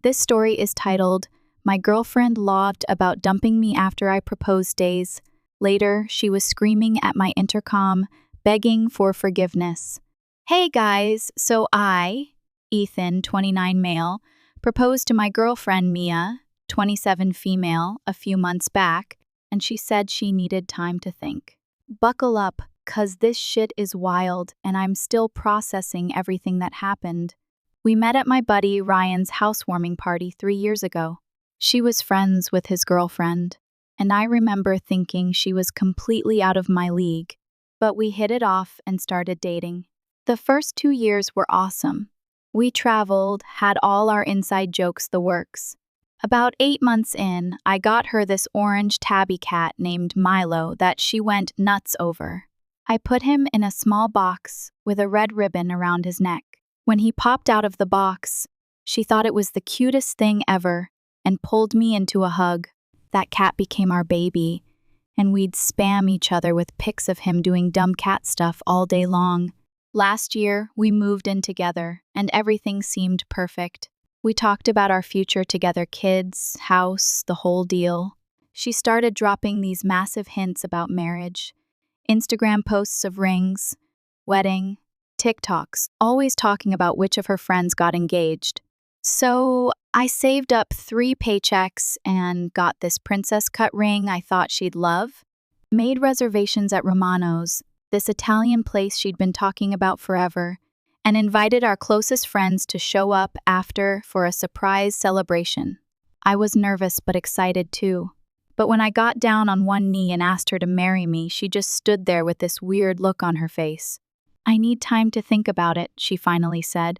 This story is titled, My Girlfriend Logged About Dumping Me After I Proposed Days. Later, she was screaming at my intercom, begging for forgiveness. Hey guys, so I, Ethan, 29 male, proposed to my girlfriend Mia, 27 female, a few months back, and she said she needed time to think. Buckle up, 'cause this shit is wild and I'm still processing everything that happened. We met at my buddy Ryan's housewarming party 3 years ago. She was friends with his girlfriend, and I remember thinking she was completely out of my league. But we hit it off and started dating. The first 2 years were awesome. We traveled, had all our inside jokes the works. About 8 months in, I got her this orange tabby cat named Milo that she went nuts over. I put him in a small box with a red ribbon around his neck. When he popped out of the box, she thought it was the cutest thing ever and pulled me into a hug. That cat became our baby, and we'd spam each other with pics of him doing dumb cat stuff all day long. Last year, we moved in together, and everything seemed perfect. We talked about our future together, kids, house, the whole deal. She started dropping these massive hints about marriage. Instagram posts of rings, wedding, TikToks, always talking about which of her friends got engaged. So I saved up 3 paychecks and got this princess cut ring I thought she'd love. Made reservations at Romano's, this Italian place she'd been talking about forever, and invited our closest friends to show up after for a surprise celebration. I was nervous but excited too. But when I got down on one knee and asked her to marry me, she just stood there with this weird look on her face. I need time to think about it, she finally said.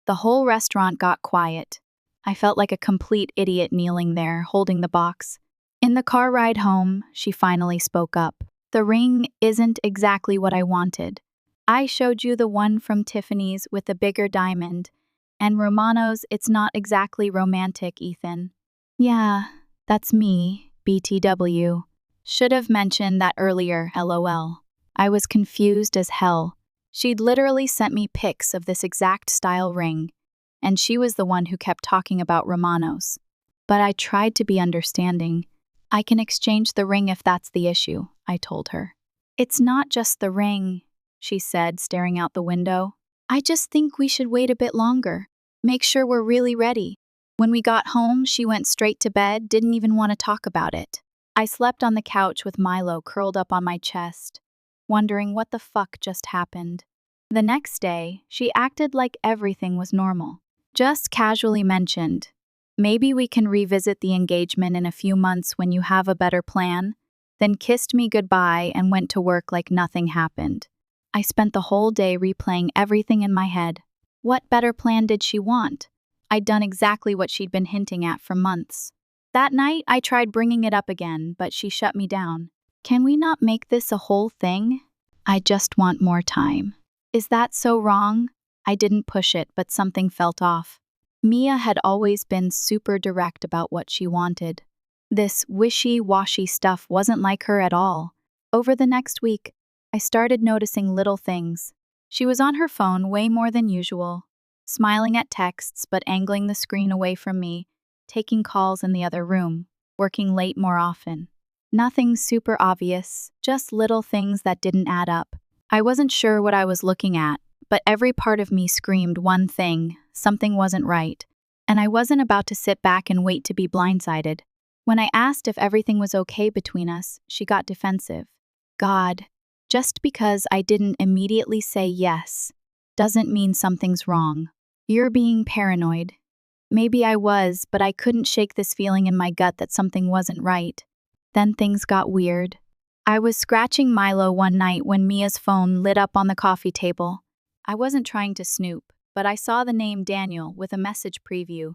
The whole restaurant got quiet. I felt like a complete idiot kneeling there, holding the box. In the car ride home, she finally spoke up. The ring isn't exactly what I wanted. I showed you the one from Tiffany's with the bigger diamond, and Romano's, it's not exactly romantic, Ethan. Yeah, that's me, BTW. Should have mentioned that earlier, LOL. I was confused as hell. She'd literally sent me pics of this exact style ring, and she was the one who kept talking about Romano's. But I tried to be understanding. I can exchange the ring if that's the issue, I told her. It's not just the ring, she said, staring out the window. I just think we should wait a bit longer. Make sure we're really ready. When we got home, she went straight to bed, didn't even want to talk about it. I slept on the couch with Milo curled up on my chest, wondering what the fuck just happened. The next day, she acted like everything was normal. Just casually mentioned, maybe we can revisit the engagement in a few months when you have a better plan, then kissed me goodbye and went to work like nothing happened. I spent the whole day replaying everything in my head. What better plan did she want? I'd done exactly what she'd been hinting at for months. That night, I tried bringing it up again, but she shut me down. Can we not make this a whole thing? I just want more time. Is that so wrong? I didn't push it, but something felt off. Mia had always been super direct about what she wanted. This wishy-washy stuff wasn't like her at all. Over the next week, I started noticing little things. She was on her phone way more than usual, smiling at texts but angling the screen away from me, taking calls in the other room, working late more often. Nothing super obvious, just little things that didn't add up. I wasn't sure what I was looking at, but every part of me screamed one thing: something wasn't right. And I wasn't about to sit back and wait to be blindsided. When I asked if everything was okay between us, she got defensive. God, just because I didn't immediately say yes doesn't mean something's wrong. You're being paranoid. Maybe I was, but I couldn't shake this feeling in my gut that something wasn't right. Then things got weird. I was scratching Milo one night when Mia's phone lit up on the coffee table. I wasn't trying to snoop, but I saw the name Daniel with a message preview.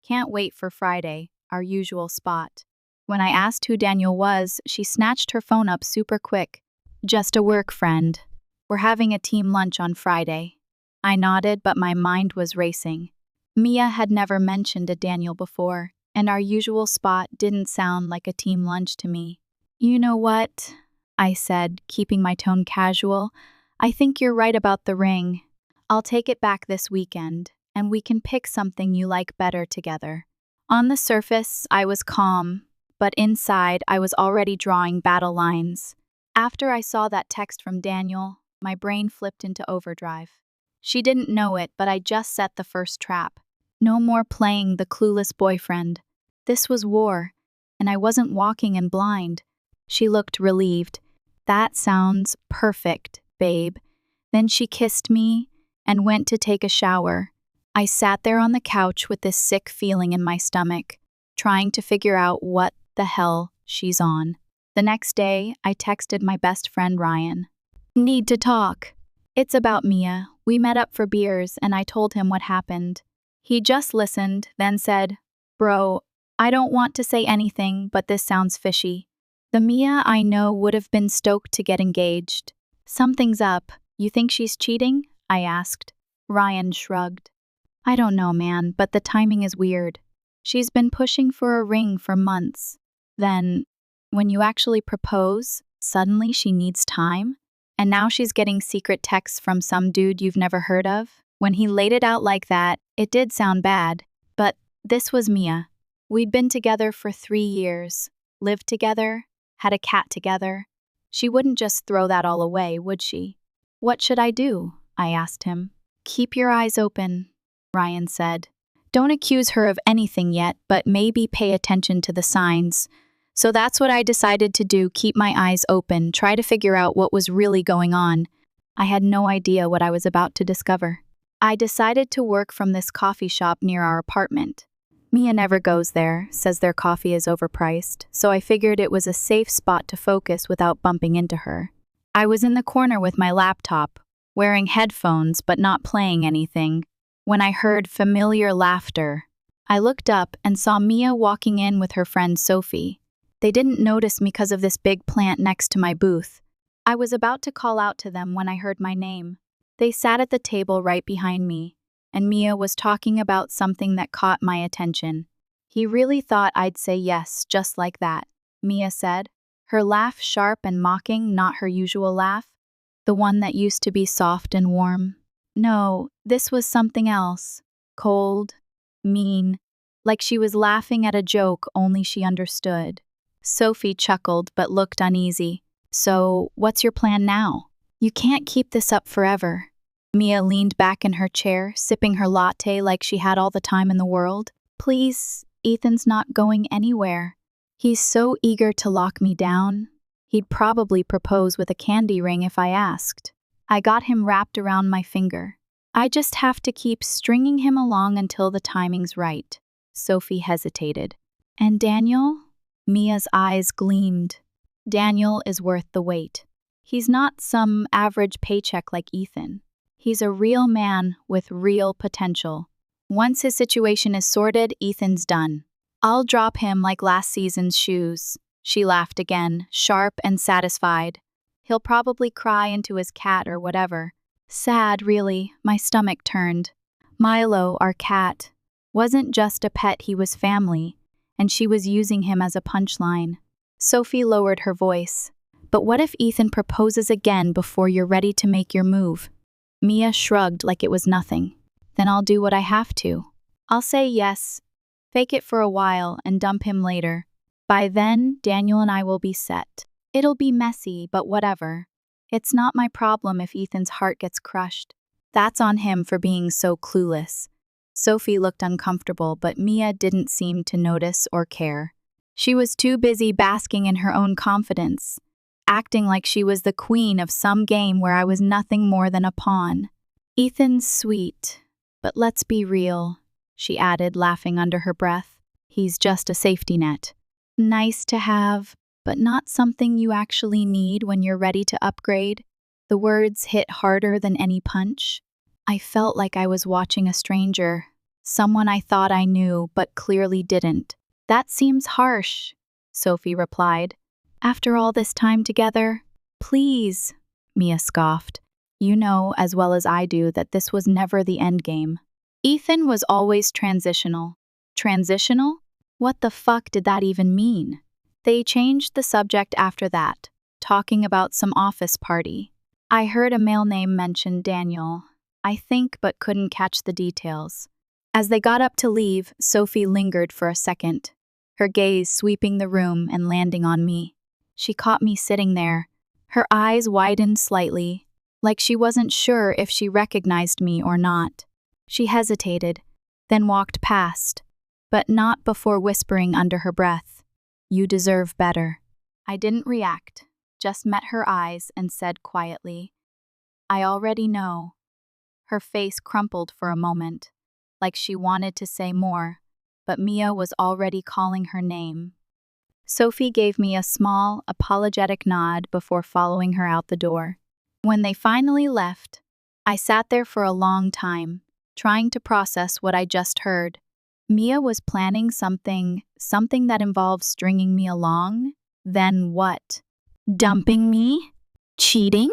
Can't wait for Friday, our usual spot. When I asked who Daniel was, she snatched her phone up super quick. Just a work friend. We're having a team lunch on Friday. I nodded, but my mind was racing. Mia had never mentioned a Daniel before, and our usual spot didn't sound like a team lunch to me. You know what? I said, keeping my tone casual. I think you're right about the ring. I'll take it back this weekend, and we can pick something you like better together. On the surface, I was calm, but inside, I was already drawing battle lines. After I saw that text from Daniel, my brain flipped into overdrive. She didn't know it, but I just set the first trap. No more playing the clueless boyfriend. This was war, and I wasn't walking in blind. She looked relieved. That sounds perfect, babe. Then she kissed me and went to take a shower. I sat there on the couch with this sick feeling in my stomach, trying to figure out what the hell she's on. The next day, I texted my best friend Ryan. Need to talk. It's about Mia. We met up for beers and I told him what happened. He just listened, then said, Bro, I don't want to say anything, but this sounds fishy. The Mia I know would have been stoked to get engaged. Something's up. You think she's cheating? I asked. Ryan shrugged. I don't know, man, but the timing is weird. She's been pushing for a ring for months. Then, when you actually propose, suddenly she needs time? And now she's getting secret texts from some dude you've never heard of? When he laid it out like that, it did sound bad. But this was Mia. We'd been together for 3 years, lived together, had a cat together. She wouldn't just throw that all away, would she? What should I do? I asked him. Keep your eyes open, Ryan said. Don't accuse her of anything yet, but maybe pay attention to the signs. So that's what I decided to do, keep my eyes open, try to figure out what was really going on. I had no idea what I was about to discover. I decided to work from this coffee shop near our apartment. Mia never goes there, says their coffee is overpriced, so I figured it was a safe spot to focus without bumping into her. I was in the corner with my laptop, wearing headphones but not playing anything, when I heard familiar laughter. I looked up and saw Mia walking in with her friend Sophie. They didn't notice me because of this big plant next to my booth. I was about to call out to them when I heard my name. They sat at the table right behind me, and Mia was talking about something that caught my attention. He really thought I'd say yes, just like that, Mia said, her laugh sharp and mocking, not her usual laugh, the one that used to be soft and warm. No, this was something else, cold, mean, like she was laughing at a joke only she understood. Sophie chuckled but looked uneasy. So, what's your plan now? You can't keep this up forever. Mia leaned back in her chair, sipping her latte like she had all the time in the world. Please, Ethan's not going anywhere. He's so eager to lock me down. He'd probably propose with a candy ring if I asked. I got him wrapped around my finger. I just have to keep stringing him along until the timing's right. Sophie hesitated. And Daniel? Mia's eyes gleamed. Daniel is worth the wait. He's not some average paycheck like Ethan. He's a real man with real potential. Once his situation is sorted, Ethan's done. I'll drop him like last season's shoes. She laughed again, sharp and satisfied. He'll probably cry into his cat or whatever. Sad, really. My stomach turned. Milo, our cat, wasn't just a pet, he was family, and she was using him as a punchline. Sophie lowered her voice. But what if Ethan proposes again before you're ready to make your move? Mia shrugged like it was nothing. Then I'll do what I have to. I'll say yes, fake it for a while, and dump him later. By then, Daniel and I will be set. It'll be messy, but whatever. It's not my problem if Ethan's heart gets crushed. That's on him for being so clueless. Sophie looked uncomfortable, but Mia didn't seem to notice or care. She was too busy basking in her own confidence, acting like she was the queen of some game where I was nothing more than a pawn. Ethan's sweet, but let's be real, she added, laughing under her breath. He's just a safety net. Nice to have, but not something you actually need when you're ready to upgrade. The words hit harder than any punch. I felt like I was watching a stranger, someone I thought I knew but clearly didn't. That seems harsh, Sophie replied. After all this time together? Please, Mia scoffed. You know as well as I do that this was never the endgame. Ethan was always transitional. Transitional? What the fuck did that even mean? They changed the subject after that, talking about some office party. I heard a male name mention Daniel, I think, but couldn't catch the details. As they got up to leave, Sophie lingered for a second, her gaze sweeping the room and landing on me. She caught me sitting there. Her eyes widened slightly, like she wasn't sure if she recognized me or not. She hesitated, then walked past, but not before whispering under her breath, "You deserve better." I didn't react, just met her eyes and said quietly, "I already know." Her face crumpled for a moment, like she wanted to say more, but Mia was already calling her name. Sophie gave me a small, apologetic nod before following her out the door. When they finally left, I sat there for a long time, trying to process what I just heard. Mia was planning something that involved stringing me along? Then what? Dumping me? Cheating?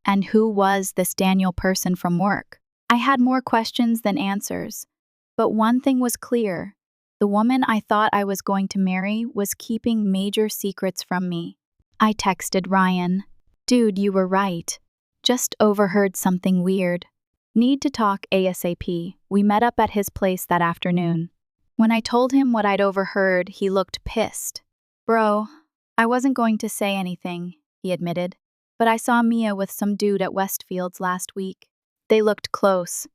And who was this Daniel person from work? I had more questions than answers, but one thing was clear. The woman I thought I was going to marry was keeping major secrets from me. I texted Ryan, "Dude, you were right. Just overheard something weird. Need to talk ASAP." We met up at his place that afternoon. When I told him what I'd overheard, he looked pissed. "Bro, I wasn't going to say anything," he admitted, "but I saw Mia with some dude at Westfields last week. They looked close."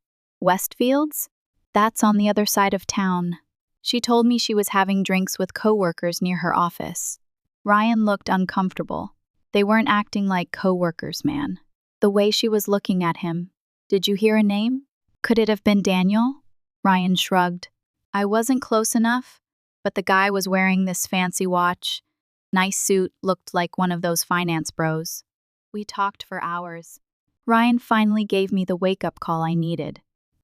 "Westfields? That's on the other side of town." She told me she was having drinks with coworkers near her office. Ryan looked uncomfortable. They weren't acting like coworkers, man. The way she was looking at him. "Did you hear a name? Could it have been Daniel?" Ryan shrugged. "I wasn't close enough, but the guy was wearing this fancy watch. Nice suit, looked like one of those finance bros." We talked for hours. Ryan finally gave me the wake-up call I needed.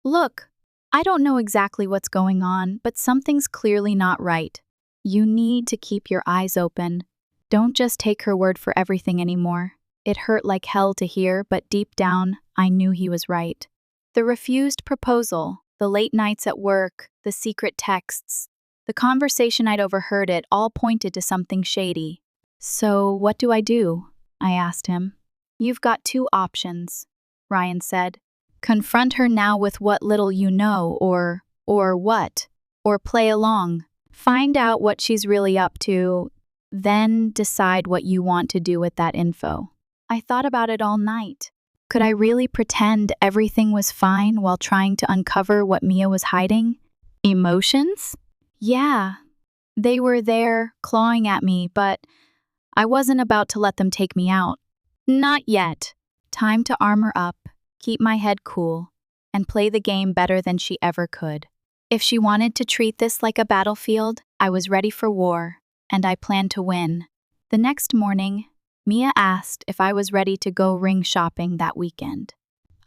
"Look, I don't know exactly what's going on, but something's clearly not right. You need to keep your eyes open. Don't just take her word for everything anymore." It hurt like hell to hear, but deep down, I knew he was right. The refused proposal, the late nights at work, the secret texts, the conversation I'd overheard, it all pointed to something shady. "So what do I do?" I asked him. "You've got two options," Ryan said. "Confront her now with what little you know, or what? Or play along. Find out what she's really up to, then decide what you want to do with that info." I thought about it all night. Could I really pretend everything was fine while trying to uncover what Mia was hiding? Emotions? Yeah, they were there, clawing at me, but I wasn't about to let them take me out. Not yet. Time to armor up, keep my head cool, and play the game better than she ever could. If she wanted to treat this like a battlefield, I was ready for war, and I planned to win. The next morning, Mia asked if I was ready to go ring shopping that weekend.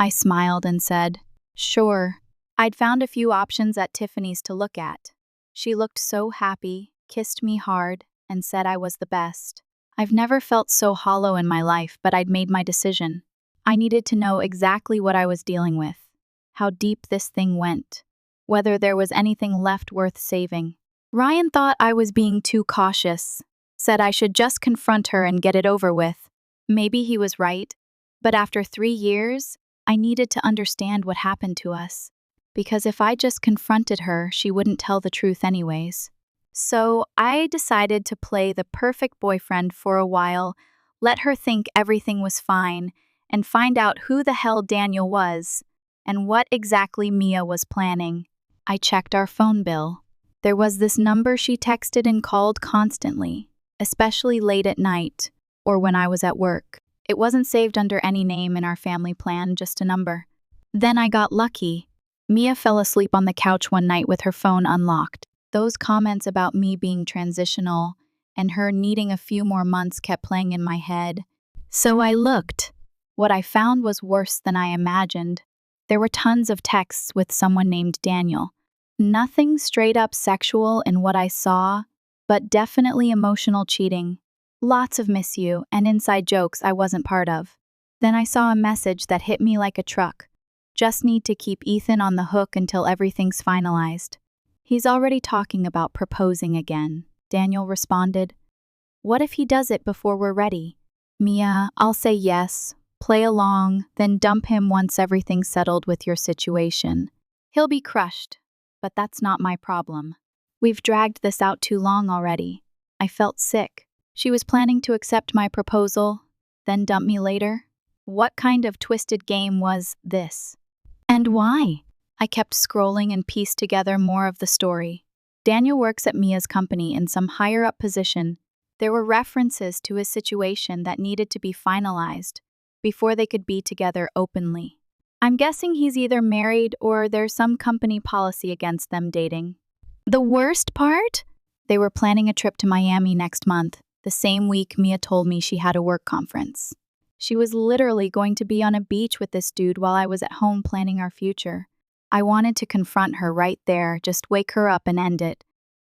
I smiled and said, "Sure." I'd found a few options at Tiffany's to look at. She looked so happy, kissed me hard, and said I was the best. I've never felt so hollow in my life, but I'd made my decision. I needed to know exactly what I was dealing with, how deep this thing went, whether there was anything left worth saving. Ryan thought I was being too cautious, said I should just confront her and get it over with. Maybe he was right, but after 3 years, I needed to understand what happened to us. Because if I just confronted her, she wouldn't tell the truth anyways. So I decided to play the perfect boyfriend for a while, let her think everything was fine, and find out who the hell Daniel was, and what exactly Mia was planning. I checked our phone bill. There was this number she texted and called constantly, especially late at night, or when I was at work. It wasn't saved under any name in our family plan, just a number. Then I got lucky. Mia fell asleep on the couch one night with her phone unlocked. Those comments about me being transitional and her needing a few more months kept playing in my head. So I looked. What I found was worse than I imagined. There were tons of texts with someone named Daniel. Nothing straight up sexual in what I saw, but definitely emotional cheating. Lots of miss you and inside jokes I wasn't part of. Then I saw a message that hit me like a truck. "Just need to keep Ethan on the hook until everything's finalized. He's already talking about proposing again," Daniel responded. "What if he does it before we're ready? Mia, I'll say yes, play along, then dump him once everything's settled with your situation. He'll be crushed, but that's not my problem. We've dragged this out too long already. I felt sick. She was planning to accept my proposal, then dump me later? What kind of twisted game was this? And why? I kept scrolling and pieced together more of the story. Daniel works at Mia's company in some higher-up position. There were references to his situation that needed to be finalized before they could be together openly. I'm guessing he's either married or there's some company policy against them dating. The worst part? They were planning a trip to Miami next month, the same week Mia told me she had a work conference. She was literally going to be on a beach with this dude while I was at home planning our future. I wanted to confront her right there, just wake her up and end it.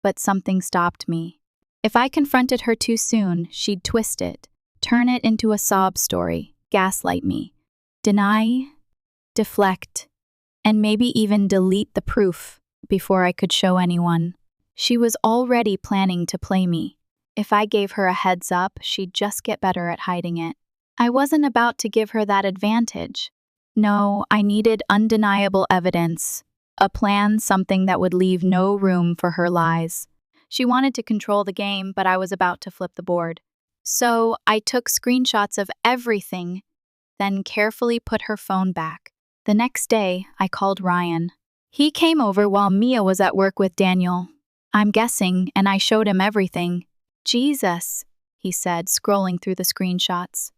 But something stopped me. If I confronted her too soon, she'd twist it, turn it into a sob story, gaslight me, deny, deflect, and maybe even delete the proof before I could show anyone. She was already planning to play me. If I gave her a heads up, she'd just get better at hiding it. I wasn't about to give her that advantage. No, I needed undeniable evidence, a plan, something that would leave no room for her lies. She wanted to control the game, but I was about to flip the board. So I took screenshots of everything, then carefully put her phone back. The next day, I called Ryan. He came over while Mia was at work with Daniel. I'm guessing, and I showed him everything. Jesus, he said, scrolling through the screenshots.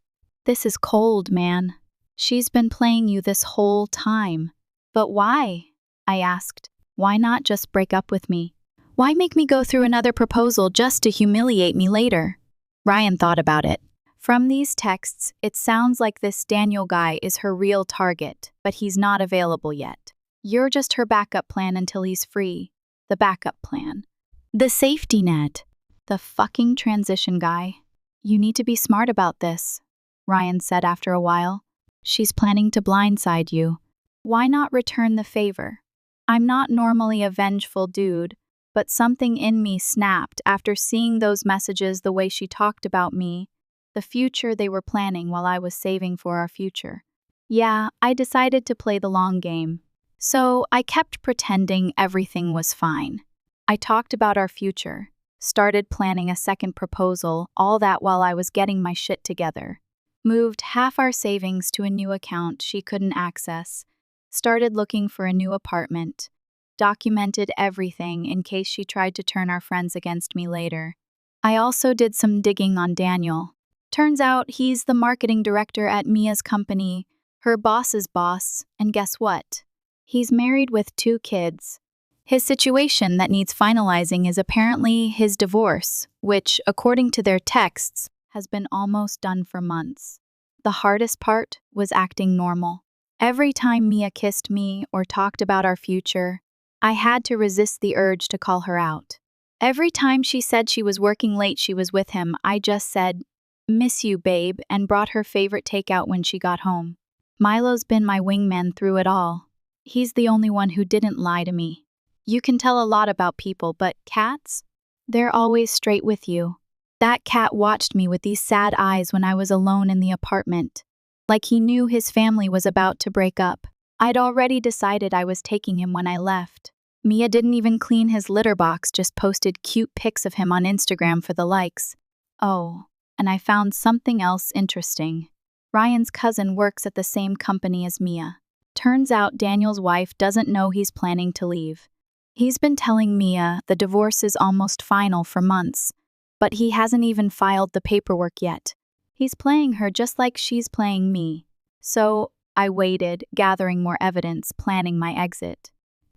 This is cold, man. She's been playing you this whole time. But why? I asked. Why not just break up with me? Why make me go through another proposal just to humiliate me later? Ryan thought about it. From these texts, it sounds like this Daniel guy is her real target, but he's not available yet. You're just her backup plan until he's free. The backup plan. The safety net. The fucking transition guy. You need to be smart about this, Ryan said after a while. She's planning to blindside you. Why not return the favor? I'm not normally a vengeful dude, but something in me snapped after seeing those messages, the way she talked about me, the future they were planning while I was saving for our future. Yeah, I decided to play the long game. So I kept pretending everything was fine. I talked about our future, started planning a second proposal, all that while I was getting my shit together. Moved half our savings to a new account she couldn't access, started looking for a new apartment, documented everything in case she tried to turn our friends against me later. I also did some digging on Daniel. Turns out he's the marketing director at Mia's company, her boss's boss, and guess what? He's married with 2 kids. His situation that needs finalizing is apparently his divorce, which, according to their texts, has been almost done for months. The hardest part was acting normal. Every time Mia kissed me or talked about our future, I had to resist the urge to call her out. Every time she said she was working late she was with him, I just said, "Miss you, babe," and brought her favorite takeout when she got home. Milo's been my wingman through it all. He's the only one who didn't lie to me. You can tell a lot about people, but cats? They're always straight with you. That cat watched me with these sad eyes when I was alone in the apartment. Like he knew his family was about to break up. I'd already decided I was taking him when I left. Mia didn't even clean his litter box, just posted cute pics of him on Instagram for the likes. Oh, and I found something else interesting. Ryan's cousin works at the same company as Mia. Turns out Daniel's wife doesn't know he's planning to leave. He's been telling Mia the divorce is almost final for months, but he hasn't even filed the paperwork yet. He's playing her just like she's playing me. So I waited, gathering more evidence, planning my exit.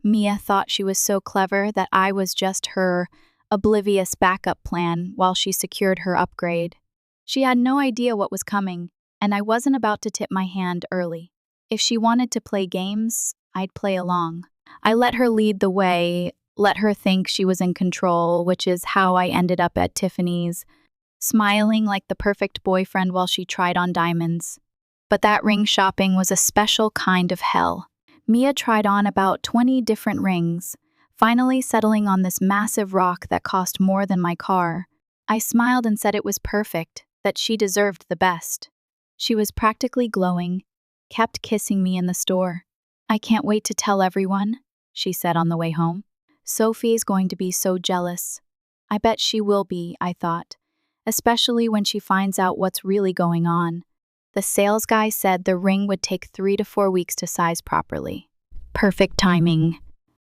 Mia thought she was so clever that I was just her oblivious backup plan while she secured her upgrade. She had no idea what was coming, and I wasn't about to tip my hand early. If she wanted to play games, I'd play along. I let her lead the way, let her think she was in control, which is how I ended up at Tiffany's, smiling like the perfect boyfriend while she tried on diamonds. But that ring shopping was a special kind of hell. Mia tried on about 20 different rings, finally settling on this massive rock that cost more than my car. I smiled and said it was perfect, that she deserved the best. She was practically glowing, kept kissing me in the store. "I can't wait to tell everyone," she said on the way home. Sophie's going to be so jealous. I bet she will be, I thought, especially when she finds out what's really going on. The sales guy said the ring would take 3 to 4 weeks to size properly. Perfect timing.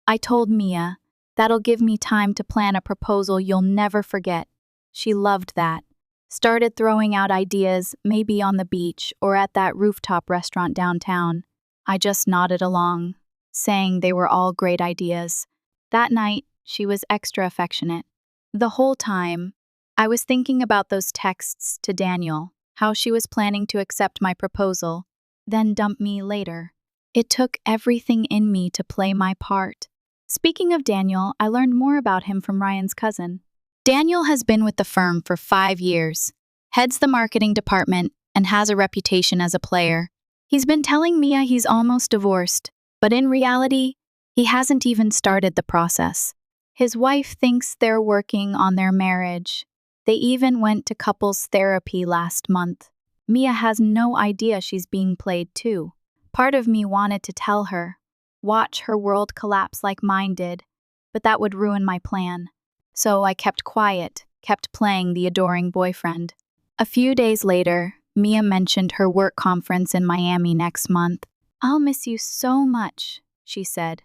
I told Mia, that'll give me time to plan a proposal you'll never forget. She loved that. Started throwing out ideas, maybe on the beach or at that rooftop restaurant downtown. I just nodded along, saying they were all great ideas. That night, she was extra affectionate. The whole time, I was thinking about those texts to Daniel, how she was planning to accept my proposal, then dump me later. It took everything in me to play my part. Speaking of Daniel, I learned more about him from Ryan's cousin. Daniel has been with the firm for 5 years, heads the marketing department, and has a reputation as a player. He's been telling Mia he's almost divorced, but in reality, he hasn't even started the process. His wife thinks they're working on their marriage. They even went to couples therapy last month. Mia has no idea she's being played too. Part of me wanted to tell her, watch her world collapse like mine did, but that would ruin my plan. So I kept quiet, kept playing the adoring boyfriend. A few days later, Mia mentioned her work conference in Miami next month. I'll miss you so much, she said,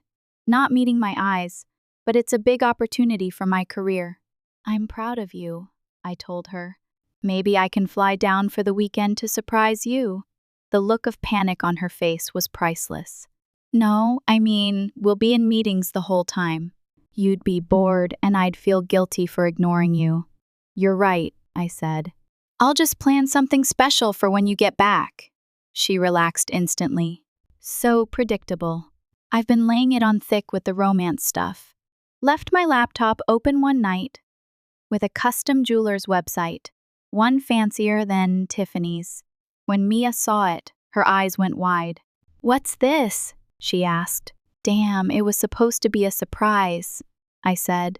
not meeting my eyes, but it's a big opportunity for my career. I'm proud of you, I told her. Maybe I can fly down for the weekend to surprise you. The look of panic on her face was priceless. No, I mean, we'll be in meetings the whole time. You'd be bored and I'd feel guilty for ignoring you. You're right, I said. I'll just plan something special for when you get back. She relaxed instantly. So predictable. I've been laying it on thick with the romance stuff. Left my laptop open one night with a custom jeweler's website, one fancier than Tiffany's. When Mia saw it, her eyes went wide. What's this? She asked. Damn, it was supposed to be a surprise, I said.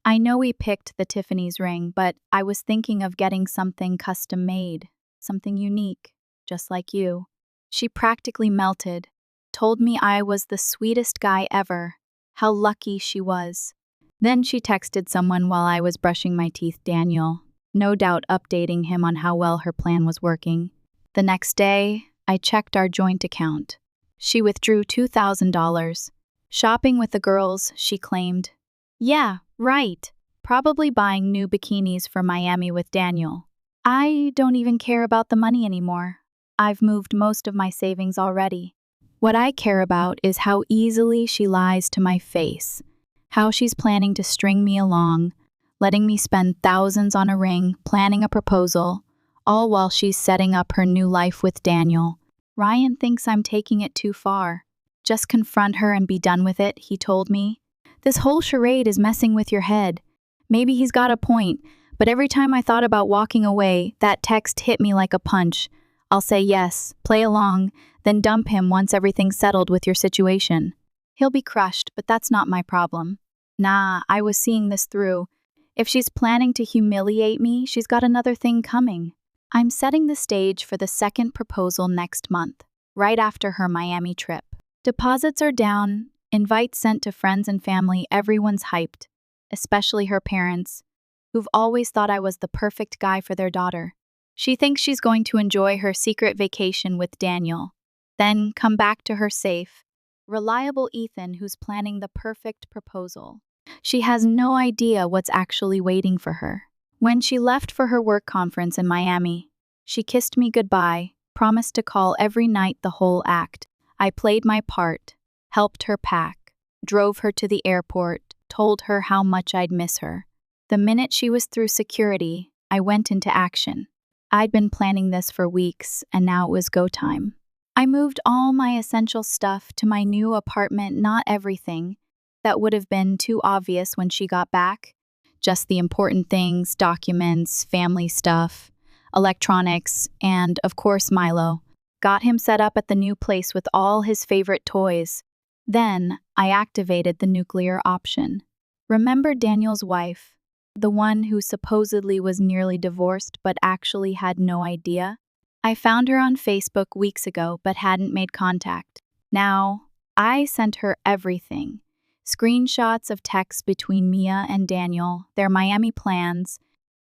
I know we picked the Tiffany's ring, but I was thinking of getting something custom made, something unique, just like you. She practically melted, told me I was the sweetest guy ever, how lucky she was. Then she texted someone while I was brushing my teeth, Daniel, no doubt updating him on how well her plan was working. The next day, I checked our joint account. She withdrew $2,000. Shopping with the girls, she claimed. Yeah, right. Probably buying new bikinis for Miami with Daniel. I don't even care about the money anymore. I've moved most of my savings already. What I care about is how easily she lies to my face, how she's planning to string me along, letting me spend thousands on a ring, planning a proposal, all while she's setting up her new life with Daniel. Ryan thinks I'm taking it too far. Just confront her and be done with it, he told me. This whole charade is messing with your head. Maybe he's got a point, but every time I thought about walking away, that text hit me like a punch. I'll say yes, play along, then dump him once everything's settled with your situation. He'll be crushed, but that's not my problem. Nah, I was seeing this through. If she's planning to humiliate me, she's got another thing coming. I'm setting the stage for the second proposal next month, right after her Miami trip. Deposits are down, invites sent to friends and family, everyone's hyped, especially her parents, who've always thought I was the perfect guy for their daughter. She thinks she's going to enjoy her secret vacation with Daniel, then come back to her safe, reliable Ethan who's planning the perfect proposal. She has no idea what's actually waiting for her. When she left for her work conference in Miami, she kissed me goodbye, promised to call every night the whole act. I played my part, helped her pack, drove her to the airport, told her how much I'd miss her. The minute she was through security, I went into action. I'd been planning this for weeks, and now it was go time. I moved all my essential stuff to my new apartment, not everything. That would have been too obvious when she got back. Just the important things, documents, family stuff, electronics, and, of course, Milo. Got him set up at the new place with all his favorite toys. Then, I activated the nuclear option. Remember Daniel's wife, the one who supposedly was nearly divorced but actually had no idea? I found her on Facebook weeks ago but hadn't made contact. Now, I sent her everything. Screenshots of texts between Mia and Daniel, their Miami plans,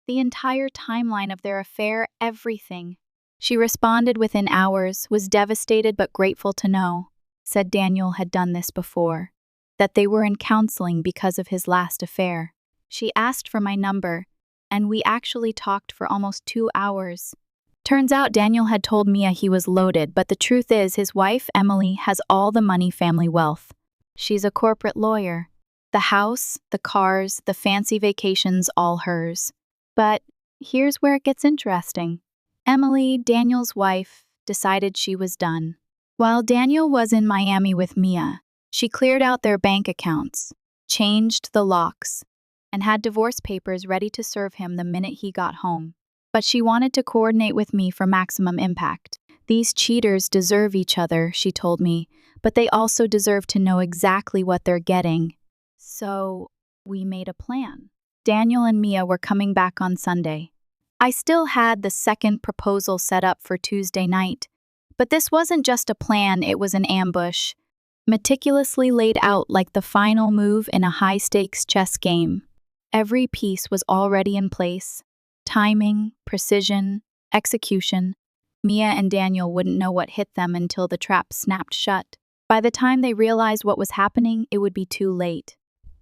the entire timeline of their affair, everything. She responded within hours, was devastated but grateful to know, said Daniel had done this before, that they were in counseling because of his last affair. She asked for my number, and we actually talked for almost 2 hours. Turns out Daniel had told Mia he was loaded, but the truth is his wife, Emily, has all the money, family wealth. She's a corporate lawyer. The house, the cars, the fancy vacations, all hers. But here's where it gets interesting. Emily, Daniel's wife, decided she was done. While Daniel was in Miami with Mia, she cleared out their bank accounts, changed the locks, and had divorce papers ready to serve him the minute he got home. But she wanted to coordinate with me for maximum impact. These cheaters deserve each other, she told me, but they also deserve to know exactly what they're getting. So we made a plan. Daniel and Mia were coming back on Sunday. I still had the second proposal set up for Tuesday night, but this wasn't just a plan, it was an ambush, meticulously laid out like the final move in a high-stakes chess game. Every piece was already in place. Timing, precision, execution. Mia and Daniel wouldn't know what hit them until the trap snapped shut. By the time they realized what was happening, it would be too late.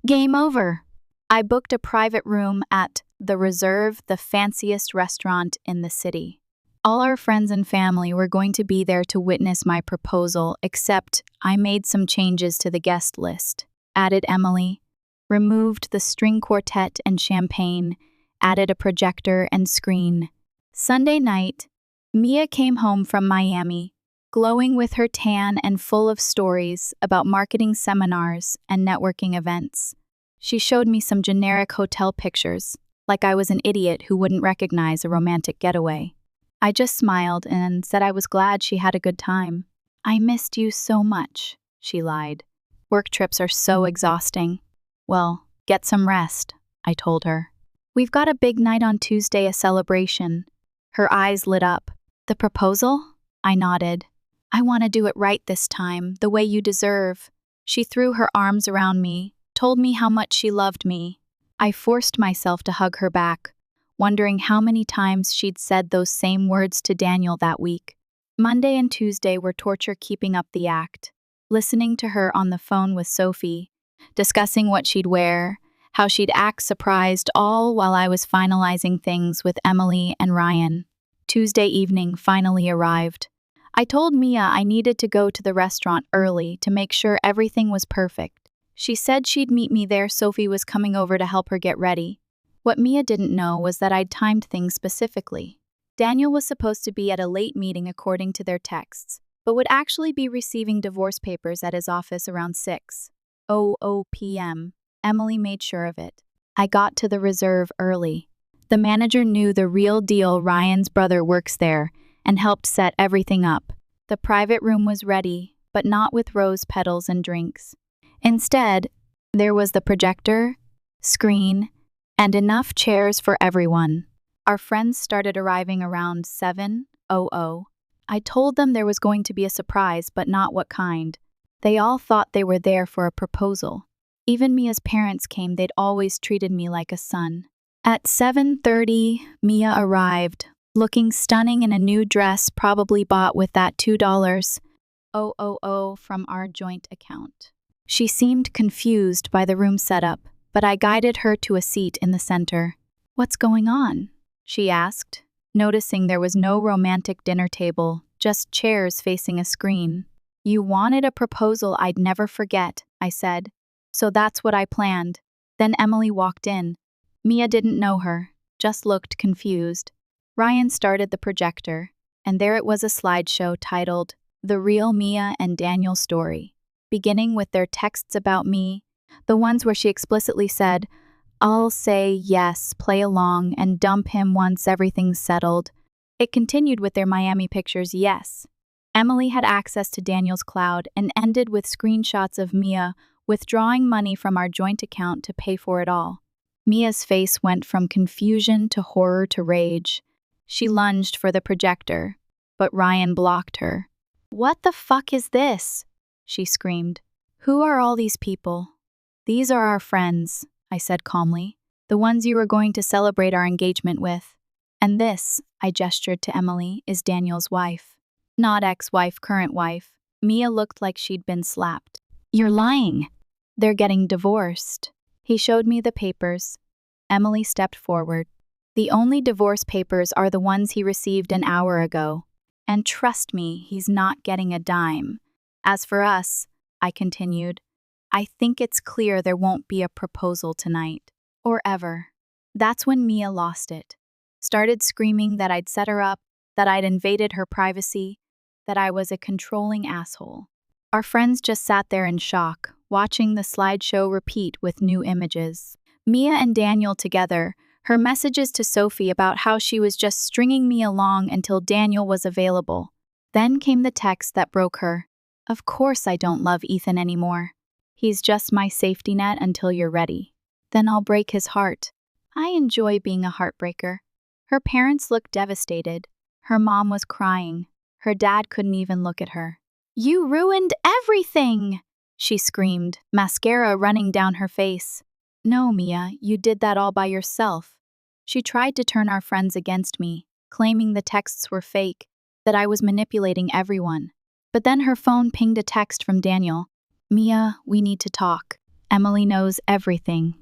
Game over. I booked a private room at The Reserve, the fanciest restaurant in the city. All our friends and family were going to be there to witness my proposal, except I made some changes to the guest list, added Emily, removed the string quartet and champagne, added a projector and screen. Sunday night, Mia came home from Miami, glowing with her tan and full of stories about marketing seminars and networking events. She showed me some generic hotel pictures, like I was an idiot who wouldn't recognize a romantic getaway. I just smiled and said I was glad she had a good time. I missed you so much, she lied. Work trips are so exhausting. Well, get some rest, I told her. We've got a big night on Tuesday, a celebration. Her eyes lit up. The proposal? I nodded. I want to do it right this time, the way you deserve. She threw her arms around me, told me how much she loved me. I forced myself to hug her back, wondering how many times she'd said those same words to Daniel that week. Monday and Tuesday were torture keeping up the act. Listening to her on the phone with Sophie, discussing what she'd wear, how she'd act surprised, all while I was finalizing things with Emily and Ryan. Tuesday evening finally arrived. I told Mia I needed to go to the restaurant early to make sure everything was perfect. She said she'd meet me there. Sophie was coming over to help her get ready. What Mia didn't know was that I'd timed things specifically. Daniel was supposed to be at a late meeting according to their texts, but would actually be receiving divorce papers at his office around 6:00 p.m. Emily made sure of it. I got to the Reserve early. The manager knew the real deal. Ryan's brother works there and helped set everything up. The private room was ready, but not with rose petals and drinks. Instead, there was the projector, screen, and enough chairs for everyone. Our friends started arriving around 7:00. I told them there was going to be a surprise, but not what kind. They all thought they were there for a proposal. Even Mia's parents came. They'd always treated me like a son. At 7:30, Mia arrived, looking stunning in a new dress probably bought with that $2,000 from our joint account. She seemed confused by the room setup, but I guided her to a seat in the center. "What's going on?" she asked, noticing there was no romantic dinner table, just chairs facing a screen. "You wanted a proposal I'd never forget," I said. "So that's what I planned." Then Emily walked in. Mia didn't know her, just looked confused. Ryan started the projector, and there it was, a slideshow titled The Real Mia and Daniel Story, beginning with their texts about me, the ones where she explicitly said, "I'll say yes, play along, and dump him once everything's settled." It continued with their Miami pictures, yes. Emily had access to Daniel's cloud and ended with screenshots of Mia withdrawing money from our joint account to pay for it all. Mia's face went from confusion to horror to rage. She lunged for the projector, but Ryan blocked her. "What the fuck is this?" she screamed. "Who are all these people?" These are our friends, I said calmly. The ones you were going to celebrate our engagement with. And this, I gestured to Emily, is Daniel's wife. Not ex-wife, current wife. Mia looked like she'd been slapped. You're lying. They're getting divorced. He showed me the papers. Emily stepped forward. The only divorce papers are the ones he received an hour ago. And trust me, he's not getting a dime. As for us, I continued, I think it's clear there won't be a proposal tonight. Or ever. That's when Mia lost it. Started screaming that I'd set her up, that I'd invaded her privacy, that I was a controlling asshole. Our friends just sat there in shock, watching the slideshow repeat with new images. Mia and Daniel together, her messages to Sophie about how she was just stringing me along until Daniel was available. Then came the text that broke her. Of course I don't love Ethan anymore. He's just my safety net until you're ready. Then I'll break his heart. I enjoy being a heartbreaker. Her parents looked devastated. Her mom was crying. Her dad couldn't even look at her. You ruined everything, she screamed, mascara running down her face. No, Mia, you did that all by yourself. She tried to turn our friends against me, claiming the texts were fake, that I was manipulating everyone. But then her phone pinged a text from Daniel. Mia, we need to talk. Emily knows everything.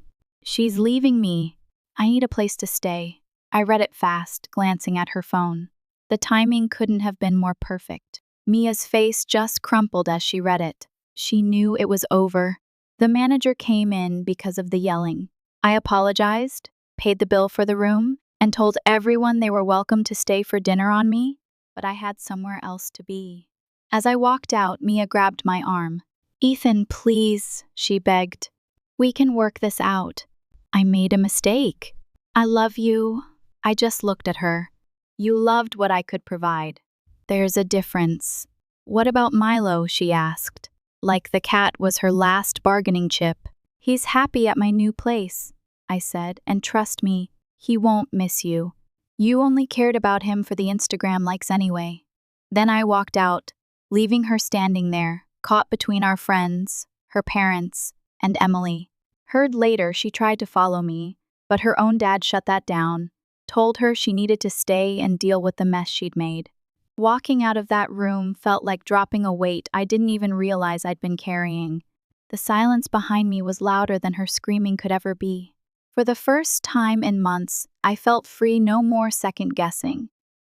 She's leaving me. I need a place to stay. I read it fast, glancing at her phone. The timing couldn't have been more perfect. Mia's face just crumpled as she read it. She knew it was over. The manager came in because of the yelling. I apologized, paid the bill for the room, and told everyone they were welcome to stay for dinner on me, but I had somewhere else to be. As I walked out, Mia grabbed my arm. Ethan, please, she begged. We can work this out. I made a mistake. I love you. I just looked at her. You loved what I could provide. There's a difference. What about Milo, she asked. Like the cat was her last bargaining chip. He's happy at my new place, I said, and trust me, he won't miss you. You only cared about him for the Instagram likes anyway. Then I walked out, leaving her standing there, caught between our friends, her parents, and Emily. Heard later she tried to follow me, but her own dad shut that down, told her she needed to stay and deal with the mess she'd made. Walking out of that room felt like dropping a weight I didn't even realize I'd been carrying. The silence behind me was louder than her screaming could ever be. For the first time in months, I felt free, no more second-guessing,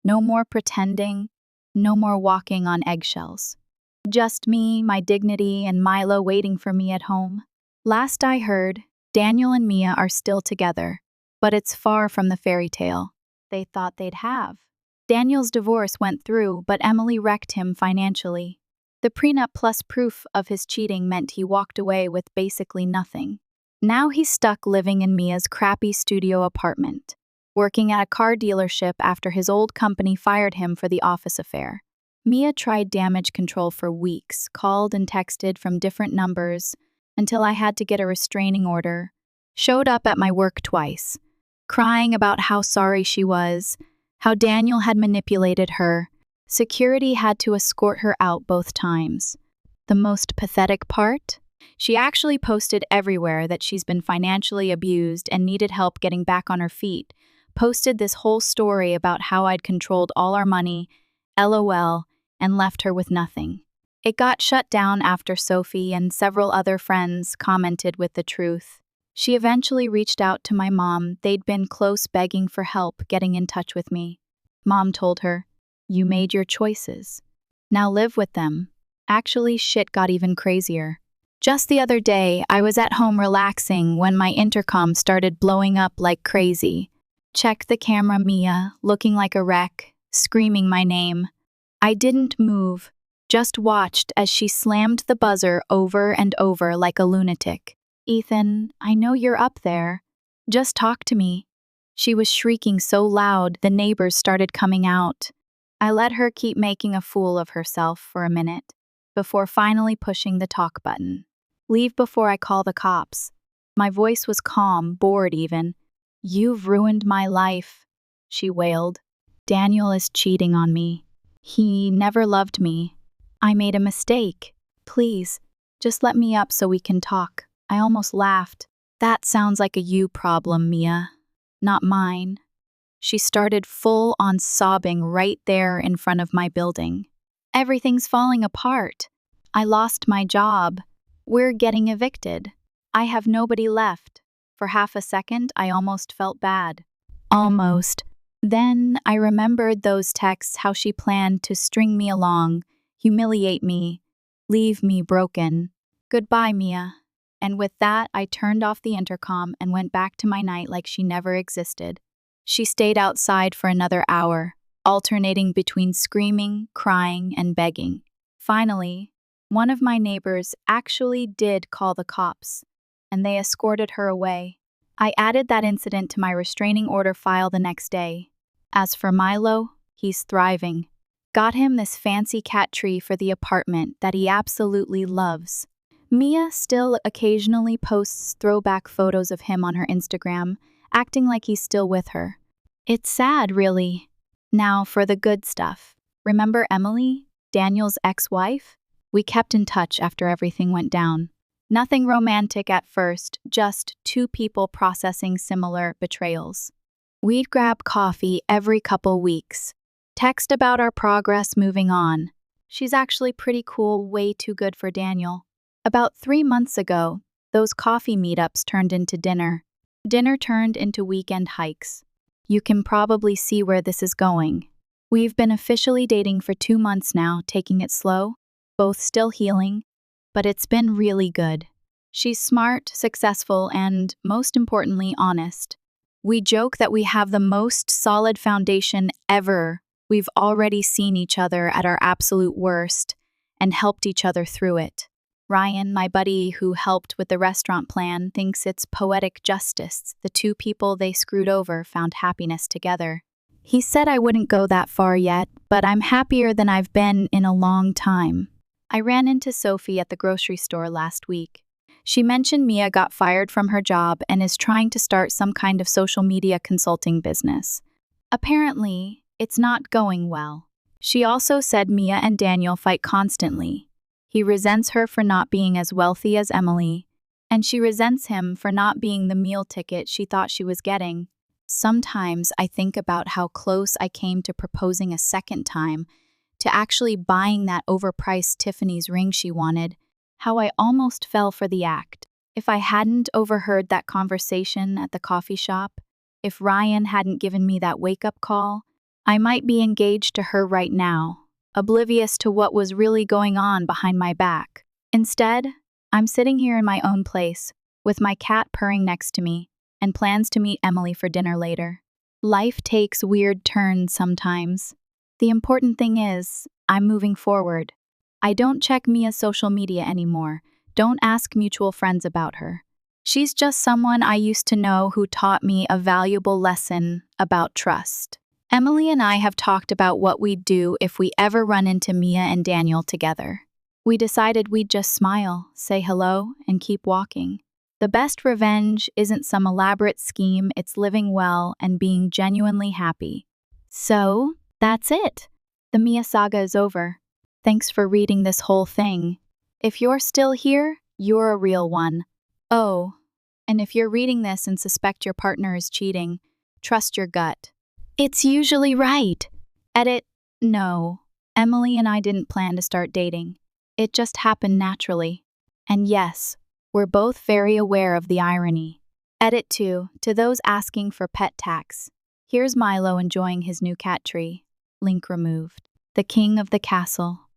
no more pretending, no more walking on eggshells. Just me, my dignity, and Milo waiting for me at home. Last I heard, Daniel and Mia are still together, but it's far from the fairy tale they thought they'd have. Daniel's divorce went through, but Emily wrecked him financially. The prenup plus proof of his cheating meant he walked away with basically nothing. Now he's stuck living in Mia's crappy studio apartment, working at a car dealership after his old company fired him for the office affair. Mia tried damage control for weeks, called and texted from different numbers, until I had to get a restraining order. Showed up at my work twice, crying about how sorry she was, how Daniel had manipulated her. Security had to escort her out both times. The most pathetic part? She actually posted everywhere that she's been financially abused and needed help getting back on her feet. Posted this whole story about how I'd controlled all our money, LOL, and left her with nothing. It got shut down after Sophie and several other friends commented with the truth. She eventually reached out to my mom. They'd been close, begging for help getting in touch with me. Mom told her, "You made your choices. Now live with them." Actually, shit got even crazier. Just the other day, I was at home relaxing when my intercom started blowing up like crazy. Checked the camera, Mia, looking like a wreck, screaming my name. I didn't move, just watched as she slammed the buzzer over and over like a lunatic. "Ethan, I know you're up there. Just talk to me." She was shrieking so loud the neighbors started coming out. I let her keep making a fool of herself for a minute, before finally pushing the talk button. "Leave before I call the cops." My voice was calm, bored even. "You've ruined my life," she wailed. "Daniel is cheating on me. He never loved me. I made a mistake. Please, just let me up so we can talk." I almost laughed. That sounds like a you problem, Mia. Not mine. She started full on sobbing right there in front of my building. Everything's falling apart. I lost my job. We're getting evicted. I have nobody left. For half a second, I almost felt bad. Almost. Then I remembered those texts, how she planned to string me along, humiliate me, leave me broken. Goodbye, Mia. And with that, I turned off the intercom and went back to my night like she never existed. She stayed outside for another hour, alternating between screaming, crying, and begging. Finally, one of my neighbors actually did call the cops, and they escorted her away. I added that incident to my restraining order file the next day. As for Milo, he's thriving. Got him this fancy cat tree for the apartment that he absolutely loves. Mia still occasionally posts throwback photos of him on her Instagram, acting like he's still with her. It's sad, really. Now for the good stuff. Remember Emily, Daniel's ex-wife? We kept in touch after everything went down. Nothing romantic at first, just two people processing similar betrayals. We'd grab coffee every couple weeks, text about our progress moving on. She's actually pretty cool, way too good for Daniel. About 3 months ago, those coffee meetups turned into dinner. Dinner turned into weekend hikes. You can probably see where this is going. We've been officially dating for 2 months now, taking it slow, both still healing, but it's been really good. She's smart, successful, and, most importantly, honest. We joke that we have the most solid foundation ever. We've already seen each other at our absolute worst and helped each other through it. Ryan, my buddy who helped with the restaurant plan, thinks it's poetic justice. The two people they screwed over found happiness together. He said I wouldn't go that far yet, but I'm happier than I've been in a long time. I ran into Sophie at the grocery store last week. She mentioned Mia got fired from her job and is trying to start some kind of social media consulting business. Apparently, it's not going well. She also said Mia and Daniel fight constantly. He resents her for not being as wealthy as Emily, and she resents him for not being the meal ticket she thought she was getting. Sometimes I think about how close I came to proposing a second time, to actually buying that overpriced Tiffany's ring she wanted, how I almost fell for the act. If I hadn't overheard that conversation at the coffee shop, if Ryan hadn't given me that wake-up call, I might be engaged to her right now, oblivious to what was really going on behind my back. Instead, I'm sitting here in my own place, with my cat purring next to me, and plans to meet Emily for dinner later. Life takes weird turns sometimes. The important thing is, I'm moving forward. I don't check Mia's social media anymore. Don't ask mutual friends about her. She's just someone I used to know who taught me a valuable lesson about trust. Emily and I have talked about what we'd do if we ever run into Mia and Daniel together. We decided we'd just smile, say hello, and keep walking. The best revenge isn't some elaborate scheme, it's living well and being genuinely happy. So, that's it. The Mia saga is over. Thanks for reading this whole thing. If you're still here, you're a real one. Oh, and if you're reading this and suspect your partner is cheating, trust your gut. It's usually right. Edit, no. Emily and I didn't plan to start dating. It just happened naturally. And yes, we're both very aware of the irony. Edit 2, to those asking for pet tax. Here's Milo enjoying his new cat tree. Link removed. The king of the castle.